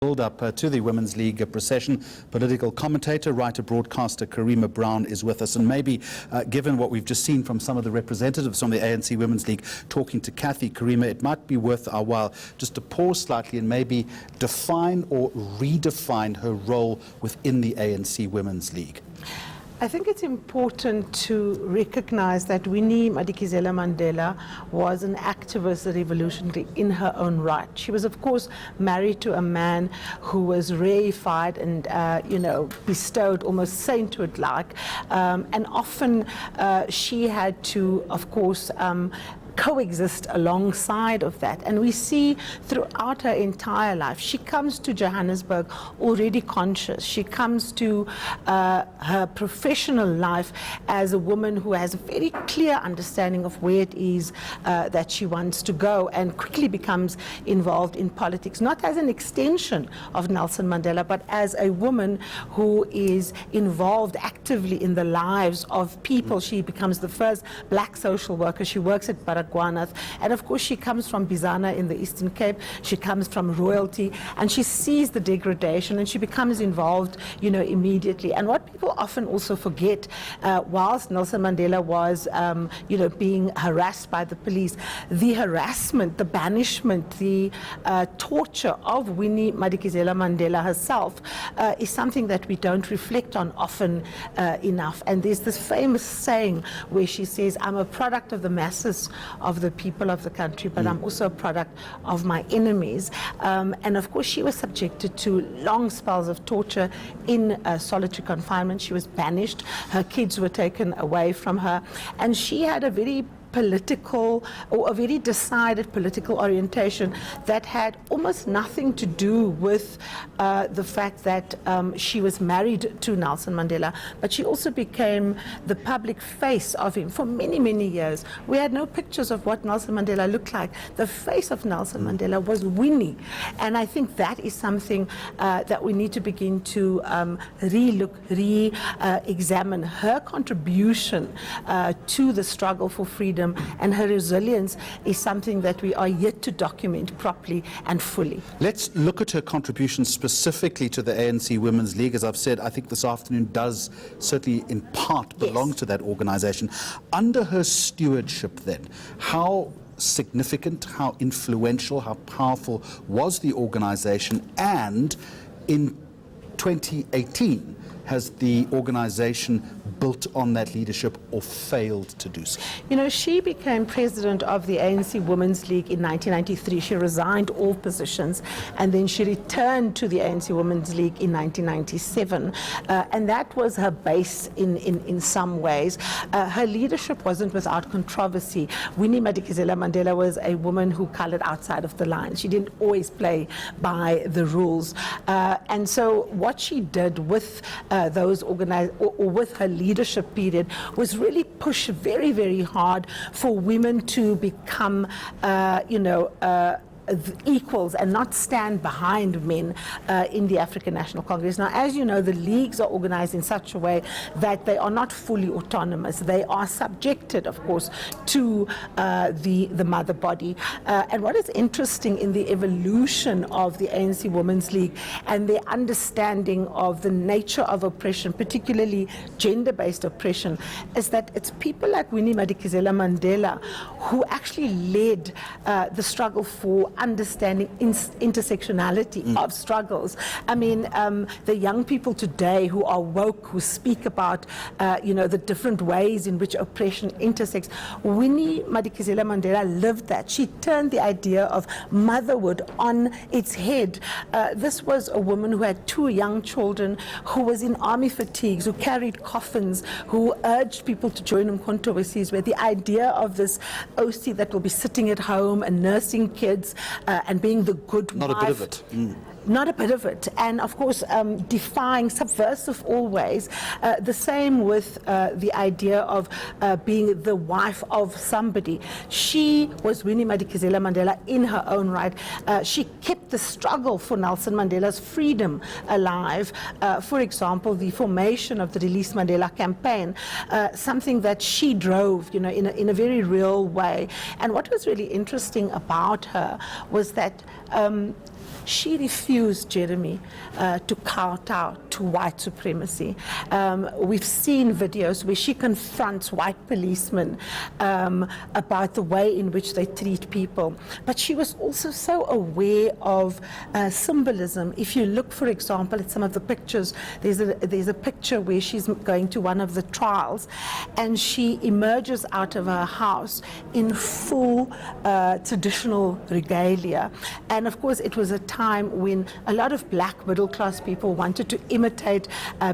Build-up to the Women's League procession. Political commentator, writer, broadcaster Karima Brown is with us. And maybe, given what we've just seen from some of the representatives from the ANC Women's League talking to Kathy, Karima, it might be worth our while just to pause slightly and maybe define or redefine her role within the ANC Women's League. I think it's important to recognize that Winnie Madikizela Mandela was an activist, a revolutionary in her own right. She was, of course, married to a man who was reified and, bestowed almost sainthood-like. And often she had to, of course, coexist alongside of that. And we see throughout her entire life, she comes to Johannesburg already conscious. She comes to her professional life as a woman who has a very clear understanding of where it is that she wants to go, and quickly becomes involved in politics, not as an extension of Nelson Mandela, but as a woman who is involved actively in the lives of people. She becomes the first black social worker. She works at Baragwanath, and of course she comes from Bizana in the Eastern Cape. She comes from royalty, and she sees the degradation, and she becomes involved, immediately. And what people often also forget, whilst Nelson Mandela was, being harassed by the police, the harassment, the banishment, the torture of Winnie Madikizela Mandela herself is something that we don't reflect on often enough. And there's this famous saying where she says, "I'm a product of the masses of the people of the country, but I'm also a product of my enemies." And of course she was subjected to long spells of torture in solitary confinement. She was banished. Her kids were taken away from her, and she had a very political, or a very decided political orientation that had almost nothing to do with the fact that she was married to Nelson Mandela, but she also became the public face of him for many, many years. We had no pictures of what Nelson Mandela looked like. The face of Nelson Mandela was Winnie, and I think that is something that we need to begin to examine her contribution to the struggle for freedom. And her resilience is something that we are yet to document properly and fully. Let's look at her contribution specifically to the ANC Women's League. As I've said, I think this afternoon does certainly in part belong to that organization. Under her stewardship then, how significant, how influential, how powerful was the organization? And in 2018, has the organization built on that leadership or failed to do so? She became president of the ANC Women's League in 1993. She resigned all positions, and then she returned to the ANC Women's League in 1997. And that was her base in some ways. Her leadership wasn't without controversy. Winnie Madikizela Mandela was a woman who colored outside of the lines. She didn't always play by the rules. And so what she did with those organized, or with her leadership period, was really push very, very hard for women to become, equals and not stand behind men in the African National Congress. Now, as you know, the leagues are organized in such a way that they are not fully autonomous. They are subjected, of course, to the mother body. And what is interesting in the evolution of the ANC Women's League and their understanding of the nature of oppression, particularly gender-based oppression, is that it's people like Winnie Madikizela Mandela who actually led the struggle for understanding intersectionality of struggles. I mean, the young people today who are woke, who speak about, the different ways in which oppression intersects. Winnie Madikizela Mandela lived that. She turned the idea of motherhood on its head. This was a woman who had 2 young children, who was in army fatigues, who carried coffins, who urged people to join Umkhonto overseas, where the idea of this OC that will be sitting at home and nursing kids and being the good wife. Not a bit of it. Not a bit of it. And of course, defying, subversive always. The same with the idea of being the wife of somebody. She was Winnie Madikizela Mandela in her own right. She kept the struggle for Nelson Mandela's freedom alive. For example, the formation of the Release Mandela campaign, something that she drove, in a very real way. And what was really interesting about her was that She refused, Jeremy, to kowtow to white supremacy. We've seen videos where she confronts white policemen about the way in which they treat people. But she was also so aware of symbolism. If you look, for example, at some of the pictures, there's a picture where she's going to one of the trials, and she emerges out of her house in full traditional regalia. And of course, it was a time when a lot of black middle-class people wanted to imitate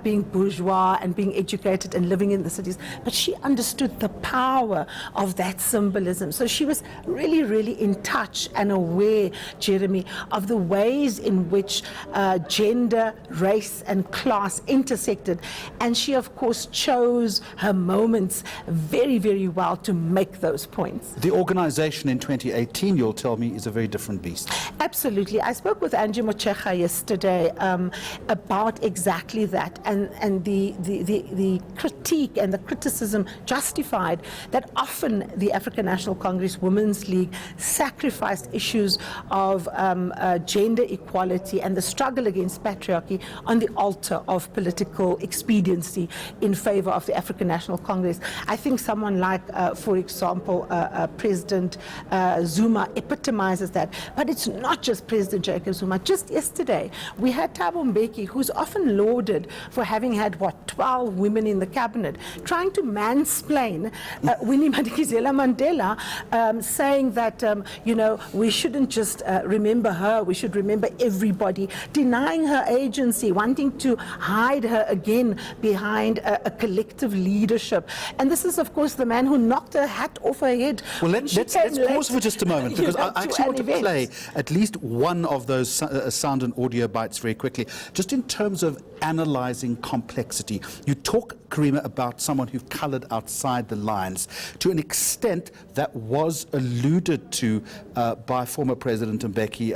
being bourgeois and being educated and living in the cities, but she understood the power of that symbolism. So she was really, really in touch and aware, Jeremy, of the ways in which gender, race, and class intersected. And she, of course, chose her moments very, very well to make those points. The organization in 2018, you'll tell me, is a very different beast. Absolutely. I spoke with Angie Mochecha yesterday about exactly that, and the critique and the criticism justified that often the African National Congress Women's League sacrificed issues of gender equality and the struggle against patriarchy on the altar of political expediency in favor of the African National Congress. I think someone like, for example, President Zuma epitomizes that. But it's not just President Jacob Zuma. Just yesterday, we had Thabo Mbeki, who's often lauded for having had, 12 women in the cabinet, trying to mansplain Winnie Madikizela Mandela, saying that, we shouldn't just remember her, we should remember everybody, denying her agency, wanting to hide her again behind a collective leadership. And this is, of course, the man who knocked her hat off her head. Well, let's pause for just a moment, because I actually want to play at least one of those sound and audio bites very quickly, just in terms of analyzing complexity. You talk, Karima, about someone who coloured outside the lines to an extent that was alluded to by former President Mbeki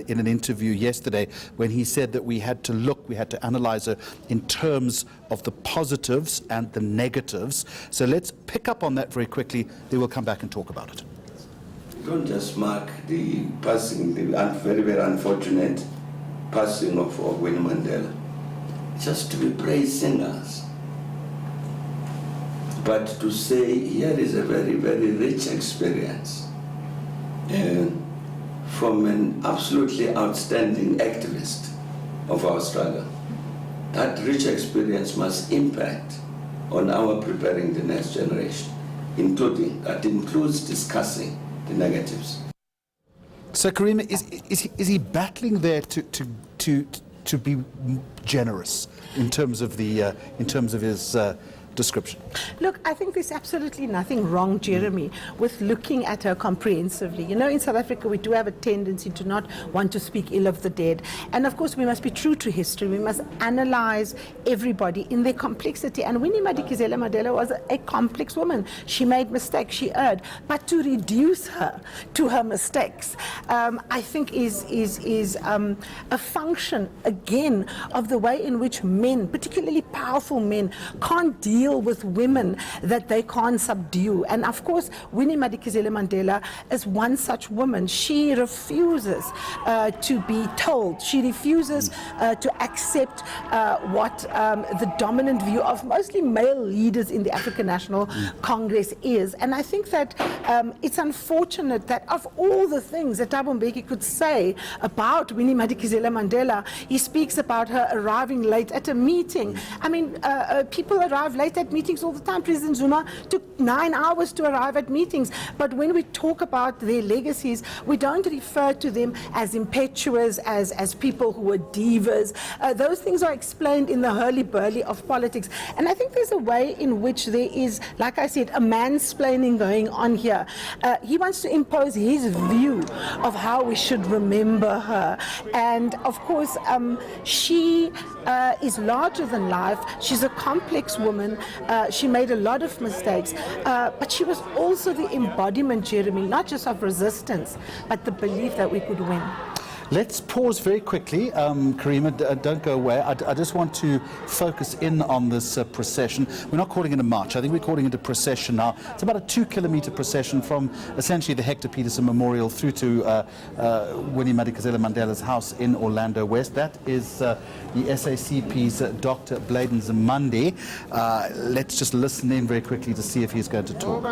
in an interview yesterday, when he said that we had to analyze her in terms of the positives and the negatives. So let's pick up on that very quickly, then we'll come back and talk about it. Don't just mark the passing, the very, very unfortunate passing of Winnie Mandela, just to be praise singers, but to say here is a very, very rich experience from an absolutely outstanding activist of our struggle. That rich experience must impact on our preparing the next generation, that includes discussing the negatives. So, Karima, is he battling there to be generous in terms of his description? Look, I think there's absolutely nothing wrong, Jeremy, with looking at her comprehensively. In South Africa, we do have a tendency to not want to speak ill of the dead. And of course, we must be true to history. We must analyze everybody in their complexity. And Winnie Madikizela Mandela was a complex woman. She made mistakes, she erred. But to reduce her to her mistakes, I think is a function, again, of the way in which men, particularly powerful men, can't deal with women that they can't subdue. And of course, Winnie Madikizela Mandela is one such woman. She refuses to be told. She refuses to accept what the dominant view of mostly male leaders in the African National Congress is. And I think that it's unfortunate that of all the things that Thabo Mbeki could say about Winnie Madikizela Mandela, he speaks about her arriving late at a meeting. I mean, people arrive late at meetings all the time. President Zuma took 9 hours to arrive at meetings. But when we talk about their legacies, we don't refer to them as impetuous, as people who were divas. Those things are explained in the hurly-burly of politics. And I think there's a way in which there is, like I said, a mansplaining going on here. He wants to impose his view of how we should remember her. And of course, she is larger than life. She's a complex woman. She made a lot of mistakes, but she was also the embodiment, Jeremy, not just of resistance, but the belief that we could win. Let's pause very quickly. Karima, don't go away. I just want to focus in on this procession. We're not calling it a march. I think we're calling it a procession now. It's about a 2-kilometer procession from essentially the Hector Peterson Memorial through to Winnie Madikizela Mandela's house in Orlando West. That is the SACP's Dr. Bladen Zimande. Let's just listen in very quickly to see if he's going to talk.